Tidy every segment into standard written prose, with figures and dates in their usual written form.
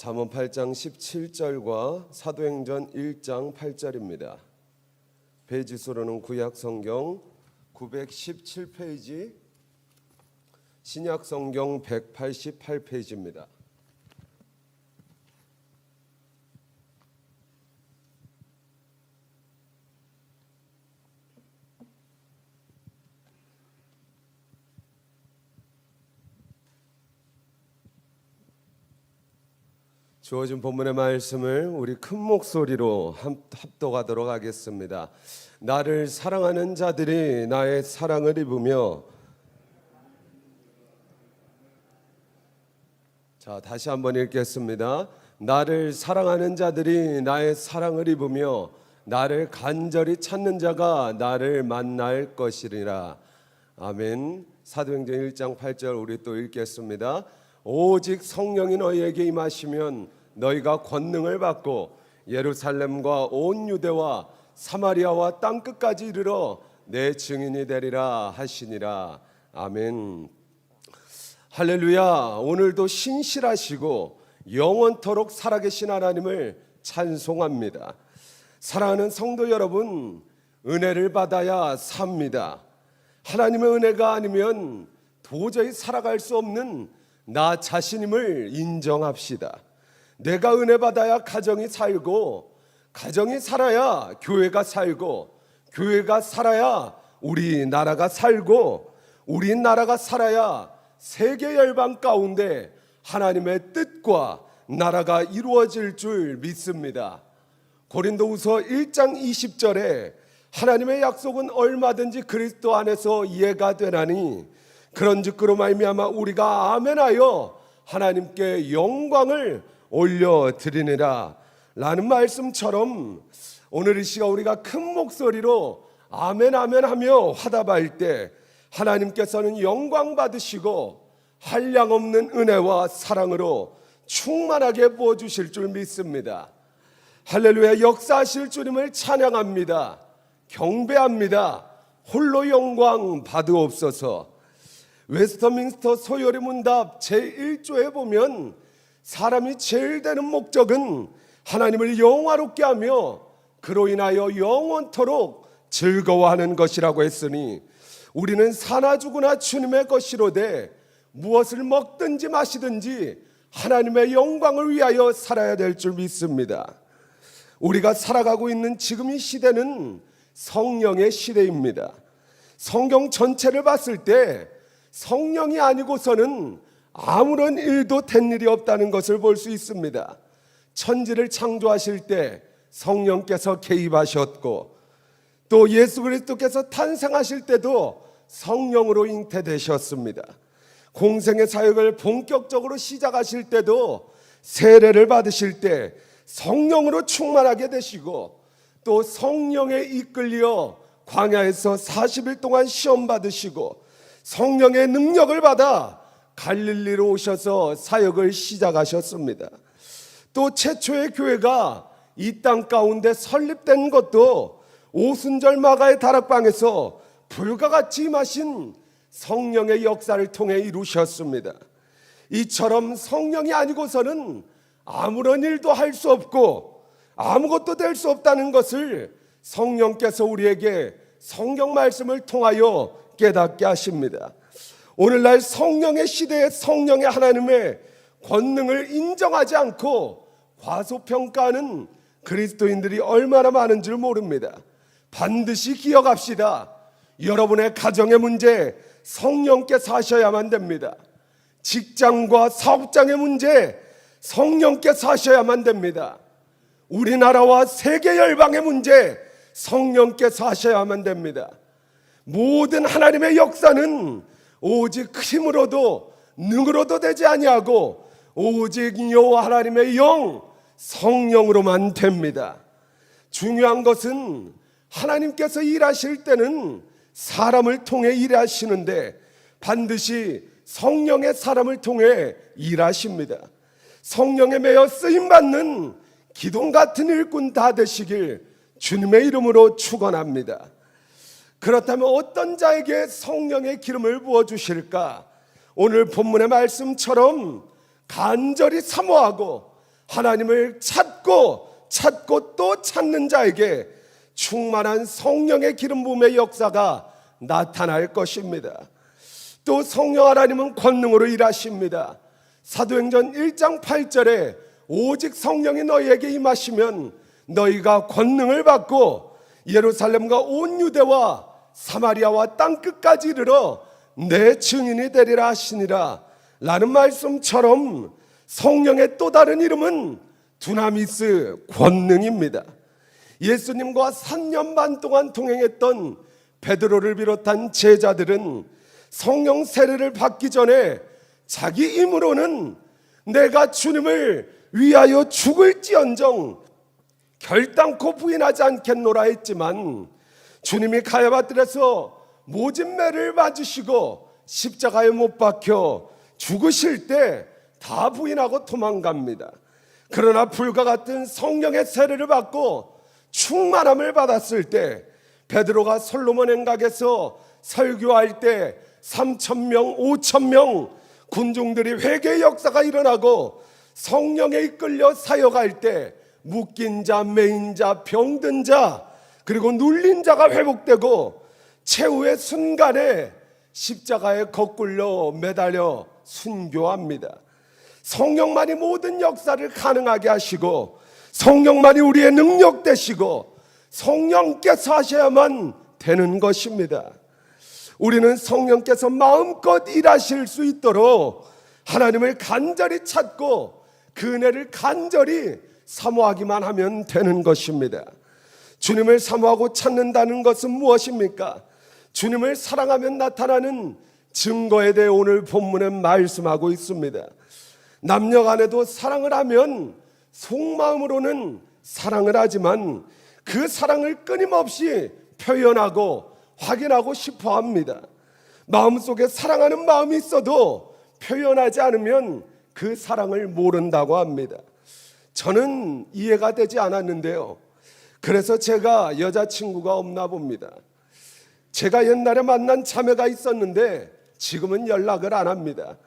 잠언 8장 17절과 사도행전 1장 8절입니다. 페이지 수로는 구약성경 917페이지, 신약성경 188페이지입니다. 주어진 본문의 말씀을 우리 큰 목소리로 합독하도록 하겠습니다. 나를 사랑하는 자들이 나의 사랑을 입으며, 자, 다시 한번 읽겠습니다. 나를 사랑하는 자들이 나의 사랑을 입으며 나를 간절히 찾는 자가 나를 만날 것이리라. 아멘. 사도행전 1장 8절 우리 또 읽겠습니다. 오직 성령이 너희에게 임하시면 너희가 권능을 받고 예루살렘과 온 유대와 사마리아와 땅끝까지 이르러 내 증인이 되리라 하시니라. 아멘. 할렐루야. 오늘도 신실하시고 영원토록 살아계신 하나님을 찬송합니다. 사랑하는 성도 여러분, 은혜를 받아야 삽니다. 하나님의 은혜가 아니면 도저히 살아갈 수 없는 나 자신임을 인정합시다. 내가 은혜 받아야 가정이 살고, 가정이 살아야 교회가 살고, 교회가 살아야 우리나라가 살고, 우리나라가 살아야 세계 열방 가운데 하나님의 뜻과 나라가 이루어질 줄 믿습니다. 고린도후서 1장 20절에 하나님의 약속은 얼마든지 그리스도 안에서 이해가 되나니 그런즉 그로 말미암아 우리가 아멘하여 하나님께 영광을 올려드리니라 라는 말씀처럼, 오늘 이 시간 우리가 큰 목소리로 아멘 아멘 하며 화답할 때 하나님께서는 영광 받으시고 한량없는 은혜와 사랑으로 충만하게 부어주실 줄 믿습니다. 할렐루야. 역사하실 주님을 찬양합니다. 경배합니다. 홀로 영광 받으옵소서. 웨스터민스터 소요리 문답 제1조에 보면 사람이 제일 되는 목적은 하나님을 영화롭게 하며 그로 인하여 영원토록 즐거워하는 것이라고 했으니, 우리는 사나 죽으나 주님의 것이로되 무엇을 먹든지 마시든지 하나님의 영광을 위하여 살아야 될 줄 믿습니다. 우리가 살아가고 있는 지금 이 시대는 성령의 시대입니다. 성경 전체를 봤을 때 성령이 아니고서는 아무런 일도 된 일이 없다는 것을 볼 수 있습니다. 천지를 창조하실 때 성령께서 개입하셨고, 또 예수 그리스도께서 탄생하실 때도 성령으로 잉태되셨습니다. 공생의 사역을 본격적으로 시작하실 때도 세례를 받으실 때 성령으로 충만하게 되시고, 또 성령에 이끌려 광야에서 40일 동안 시험 받으시고 성령의 능력을 받아 갈릴리로 오셔서 사역을 시작하셨습니다. 또 최초의 교회가 이 땅 가운데 설립된 것도 오순절 마가의 다락방에서 불과 같이 임하신 성령의 역사를 통해 이루셨습니다. 이처럼 성령이 아니고서는 아무런 일도 할 수 없고 아무것도 될 수 없다는 것을 성령께서 우리에게 성경 말씀을 통하여 깨닫게 하십니다. 오늘날 성령의 시대에 성령의 하나님의 권능을 인정하지 않고 과소평가하는 그리스도인들이 얼마나 많은 줄 모릅니다. 반드시 기억합시다. 여러분의 가정의 문제 성령께서 하셔야만 됩니다. 직장과 사업장의 문제 성령께서 하셔야만 됩니다. 우리나라와 세계 열방의 문제 성령께서 하셔야만 됩니다. 모든 하나님의 역사는 오직 힘으로도 능으로도 되지 아니하고 오직 여호와 하나님의 영 성령으로만 됩니다. 중요한 것은 하나님께서 일하실 때는 사람을 통해 일하시는데 반드시 성령의 사람을 통해 일하십니다. 성령에 매여 쓰임받는 기동 같은 일꾼 다 되시길 주님의 이름으로 축원합니다. 그렇다면 어떤 자에게 성령의 기름을 부어주실까? 오늘 본문의 말씀처럼 간절히 사모하고 하나님을 찾고 또 찾는 자에게 충만한 성령의 기름 부음의 역사가 나타날 것입니다. 또 성령 하나님은 권능으로 일하십니다. 사도행전 1장 8절에 오직 성령이 너희에게 임하시면 너희가 권능을 받고 예루살렘과 온 유대와 사마리아와 땅끝까지 이르러 내 증인이 되리라 하시니라 라는 말씀처럼 성령의 또 다른 이름은 두나미스, 권능입니다. 예수님과 3년 반 동안 동행했던 베드로를 비롯한 제자들은 성령 세례를 받기 전에 자기 힘으로는 내가 주님을 위하여 죽을지언정 결단코 부인하지 않겠노라 했지만, 주님이 가야바들에서 모진 매를 맞으시고 십자가에 못 박혀 죽으실 때 다 부인하고 도망갑니다. 그러나 불과 같은 성령의 세례를 받고 충만함을 받았을 때 베드로가 솔로몬 행각에서 설교할 때 3,000명, 5,000명 군중들이 회개의 역사가 일어나고 성령에 이끌려 사역할 때 묶인 자, 매인 자, 병든 자, 그리고 눌린 자가 회복되고 최후의 순간에 십자가에 거꾸로 매달려 순교합니다. 성령만이 모든 역사를 가능하게 하시고 성령만이 우리의 능력 되시고 성령께서 하셔야만 되는 것입니다. 우리는 성령께서 마음껏 일하실 수 있도록 하나님을 간절히 찾고 그 은혜를 간절히 사모하기만 하면 되는 것입니다. 주님을 사모하고 찾는다는 것은 무엇입니까? 주님을 사랑하면 나타나는 증거에 대해 오늘 본문은 말씀하고 있습니다. 남녀 간에도 사랑을 하면 속마음으로는 사랑을 하지만 그 사랑을 끊임없이 표현하고 확인하고 싶어 합니다. 마음속에 사랑하는 마음이 있어도 표현하지 않으면 그 사랑을 모른다고 합니다. 저는 이해가 되지 않았는데요. 그래서 제가 여자친구가 없나 봅니다. 제가 옛날에 만난 자매가 있었는데 지금은 연락을 안 합니다.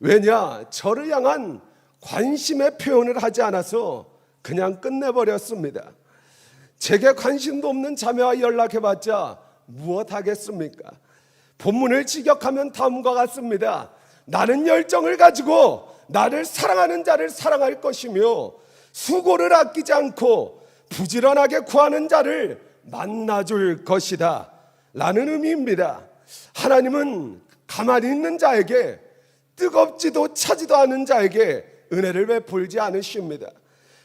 왜냐? 저를 향한 관심의 표현을 하지 않아서 그냥 끝내버렸습니다. 제게 관심도 없는 자매와 연락해봤자 무엇 하겠습니까? 본문을 직역하면 다음과 같습니다. 나는 열정을 가지고 나를 사랑하는 자를 사랑할 것이며 수고를 아끼지 않고 부지런하게 구하는 자를 만나줄 것이다 라는 의미입니다. 하나님은 가만히 있는 자에게, 뜨겁지도 차지도 않은 자에게 은혜를 베풀지 않으십니다.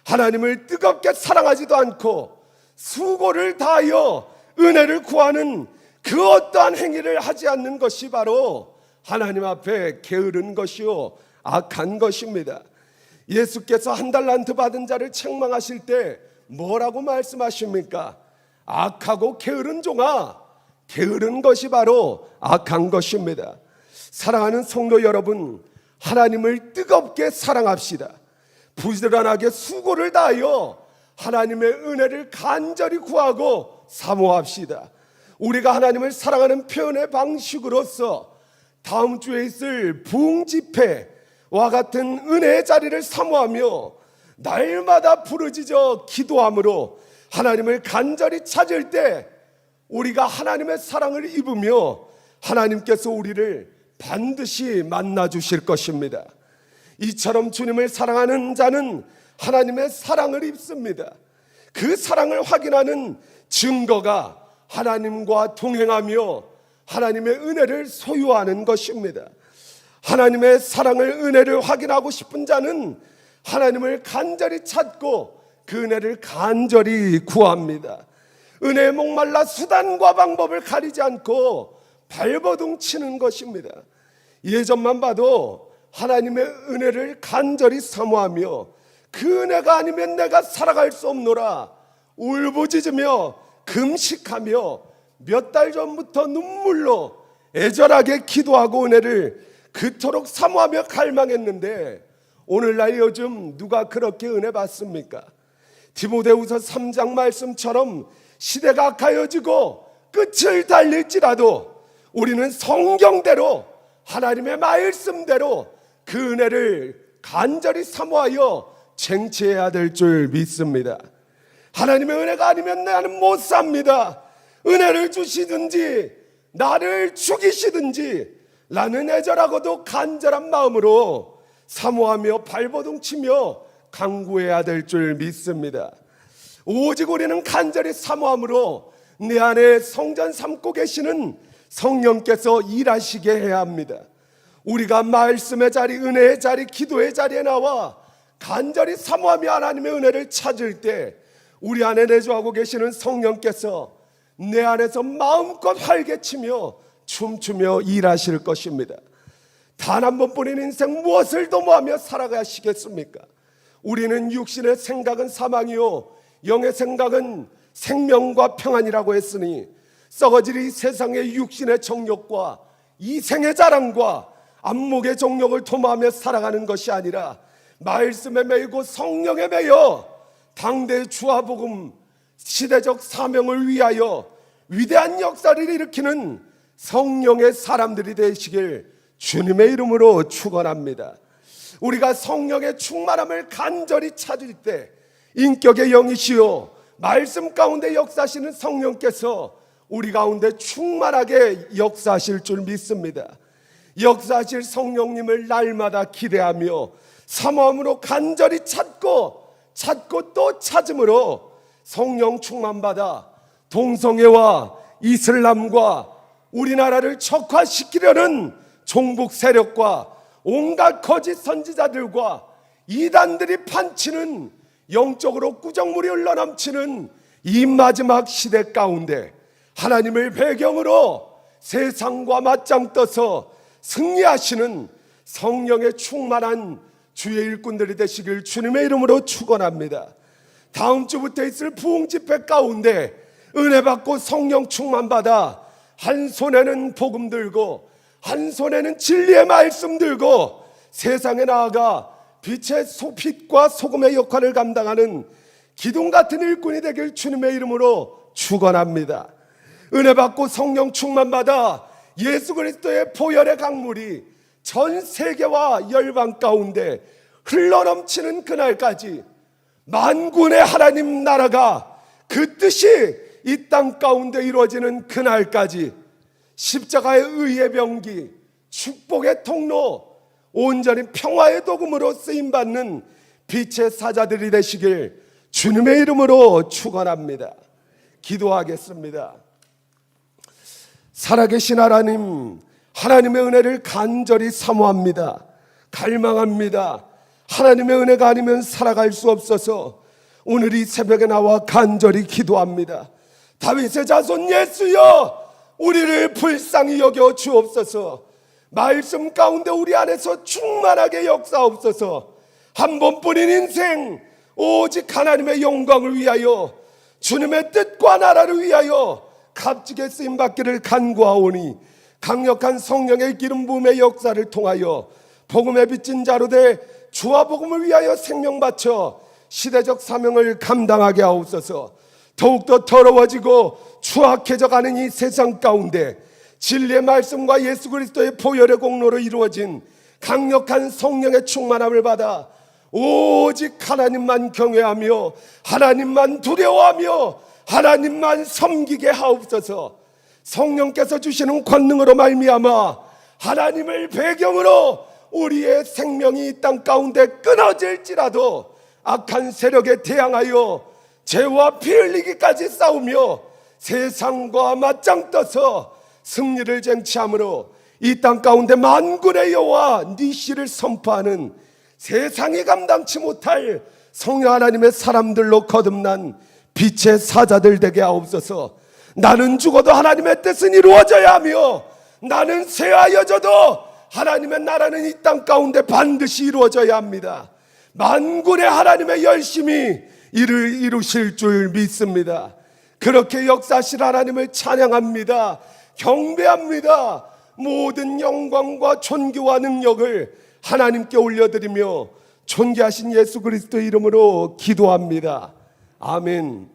하나님을 뜨겁게 사랑하지도 않고 수고를 다하여 은혜를 구하는 그 어떠한 행위를 하지 않는 것이 바로 하나님 앞에 게으른 것이요 악한 것입니다. 예수께서 한 달란트 받은 자를 책망하실 때 뭐라고 말씀하십니까? 악하고 게으른 종아, 게으른 것이 바로 악한 것입니다. 사랑하는 성도 여러분, 하나님을 뜨겁게 사랑합시다. 부지런하게 수고를 다하여 하나님의 은혜를 간절히 구하고 사모합시다. 우리가 하나님을 사랑하는 표현의 방식으로서 다음 주에 있을 부흥 집회와 같은 은혜의 자리를 사모하며 날마다 부르짖어 기도함으로 하나님을 간절히 찾을 때 우리가 하나님의 사랑을 입으며 하나님께서 우리를 반드시 만나 주실 것입니다. 이처럼 주님을 사랑하는 자는 하나님의 사랑을 입습니다. 그 사랑을 확인하는 증거가 하나님과 동행하며 하나님의 은혜를 소유하는 것입니다. 하나님의 사랑을, 은혜를 확인하고 싶은 자는 하나님을 간절히 찾고 그 은혜를 간절히 구합니다. 은혜에 목말라 수단과 방법을 가리지 않고 발버둥 치는 것입니다. 예전만 봐도 하나님의 은혜를 간절히 사모하며 그 은혜가 아니면 내가 살아갈 수 없노라 울부짖으며 금식하며 몇 달 전부터 눈물로 애절하게 기도하고 은혜를 그토록 사모하며 갈망했는데 오늘날 요즘 누가 그렇게 은혜 받습니까? 디모데후서 3장 말씀처럼 시대가 악하여지고 끝을 달릴지라도 우리는 성경대로 하나님의 말씀대로 그 은혜를 간절히 사모하여 쟁취해야 될 줄 믿습니다. 하나님의 은혜가 아니면 나는 못 삽니다. 은혜를 주시든지 나를 죽이시든지 나는 애절하고도 간절한 마음으로 사모하며 발버둥치며 간구해야 될 줄 믿습니다. 오직 우리는 간절히 사모함으로 내 안에 성전 삼고 계시는 성령께서 일하시게 해야 합니다. 우리가 말씀의 자리, 은혜의 자리, 기도의 자리에 나와 간절히 사모하며 하나님의 은혜를 찾을 때 우리 안에 내주하고 계시는 성령께서 내 안에서 마음껏 활개치며 춤추며 일하실 것입니다. 단 한 번뿐인 인생 무엇을 도모하며 살아가시겠습니까? 우리는 육신의 생각은 사망이요 영의 생각은 생명과 평안이라고 했으니 썩어질 이 세상의 육신의 정욕과 이생의 자랑과 안목의 정욕을 도모하며 살아가는 것이 아니라 말씀에 매이고 성령에 매여 당대의 주화복음 시대적 사명을 위하여 위대한 역사를 일으키는 성령의 사람들이 되시길 주님의 이름으로 축원합니다. 우리가 성령의 충만함을 간절히 찾을 때 인격의 영이시요 말씀 가운데 역사하시는 성령께서 우리 가운데 충만하게 역사하실 줄 믿습니다. 역사하실 성령님을 날마다 기대하며 사모함으로 간절히 찾고 또 찾음으로 성령 충만받아 동성애와 이슬람과 우리나라를 척화시키려는 종북 세력과 온갖 거짓 선지자들과 이단들이 판치는 영적으로 꾸정물이 흘러넘치는 이 마지막 시대 가운데 하나님을 배경으로 세상과 맞짱 떠서 승리하시는 성령의 충만한 주의 일꾼들이 되시길 주님의 이름으로 축원합니다. 다음 주부터 있을 부흥 집회 가운데 은혜 받고 성령 충만 받아 한 손에는 복음 들고 한 손에는 진리의 말씀 들고 세상에 나아가 빛과 소금의 역할을 감당하는 기둥 같은 일꾼이 되길 주님의 이름으로 축원합니다. 은혜 받고 성령 충만 받아 예수 그리스도의 보혈의 강물이 전 세계와 열방 가운데 흘러넘치는 그날까지 만군의 하나님 나라가 그 뜻이 이 땅 가운데 이루어지는 그날까지 십자가의 의의 병기, 축복의 통로, 온전히 평화의 도금으로 쓰임받는 빛의 사자들이 되시길 주님의 이름으로 축원합니다. 기도하겠습니다. 살아계신 하나님, 하나님의 은혜를 간절히 사모합니다. 갈망합니다. 하나님의 은혜가 아니면 살아갈 수 없어서 오늘 이 새벽에 나와 간절히 기도합니다. 다윗의 자손 예수여, 우리를 불쌍히 여겨 주옵소서. 말씀 가운데 우리 안에서 충만하게 역사옵소서. 한 번뿐인 인생 오직 하나님의 영광을 위하여 주님의 뜻과 나라를 위하여 값지게 쓰임받기를 간구하오니 강력한 성령의 기름 부음의 역사를 통하여 복음에 비친 자로 돼 주와 복음을 위하여 생명 바쳐 시대적 사명을 감당하게 하옵소서. 더욱더 더러워지고 추악해져 가는 이 세상 가운데 진리의 말씀과 예수 그리스도의 보혈의 공로로 이루어진 강력한 성령의 충만함을 받아 오직 하나님만 경외하며 하나님만 두려워하며 하나님만 섬기게 하옵소서. 성령께서 주시는 권능으로 말미암아 하나님을 배경으로 우리의 생명이 이 땅 가운데 끊어질지라도 악한 세력에 대항하여 죄와 피 흘리기까지 싸우며 세상과 맞짱 떠서 승리를 쟁취함으로 이 땅 가운데 만군의 여호와 니시를 선포하는 세상이 감당치 못할 성령 하나님의 사람들로 거듭난 빛의 사자들 되게 하옵소서. 나는 죽어도 하나님의 뜻은 이루어져야 하며 나는 쇠하여져도 하나님의 나라는 이 땅 가운데 반드시 이루어져야 합니다. 만군의 하나님의 열심히 이를 이루실 줄 믿습니다. 그렇게 역사하실 하나님을 찬양합니다. 경배합니다. 모든 영광과 존귀와 능력을 하나님께 올려드리며 존귀하신 예수 그리스도의 이름으로 기도합니다. 아멘.